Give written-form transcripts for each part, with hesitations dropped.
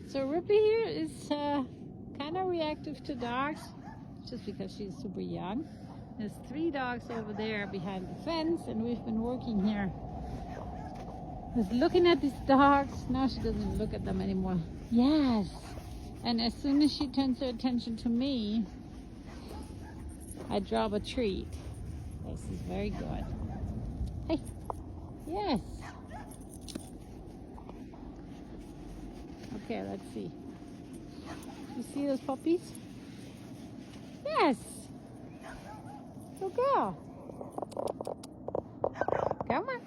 So Rippy here is kind of reactive to dogs, just because she's super young. There's 3 dogs over there behind the fence, and we've been working here. Just looking at these dogs. Now she doesn't look at them anymore. Yes. And as soon as she turns her attention to me, I drop a treat. This is very good. Hey. Yes. Okay, let's see. You see those puppies? Yes. Good girl. Come on.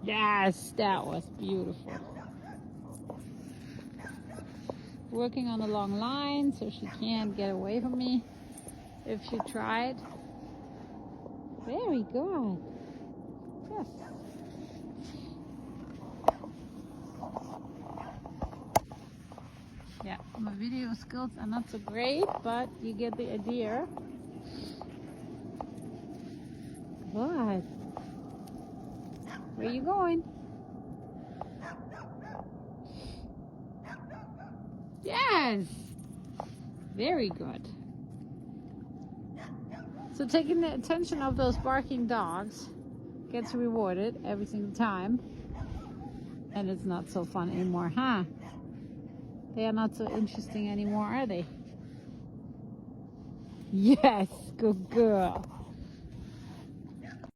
Yes, that was beautiful. Working on a long line so she can't get away from me if she tried. Very good. Yes. Yeah, my video skills are not so great, but you get the idea. Good. Where are you going? Yes! Very good. So taking the attention of those barking dogs gets rewarded every single time. And it's not so fun anymore, huh? They are not so interesting anymore, are they? Yes, good girl.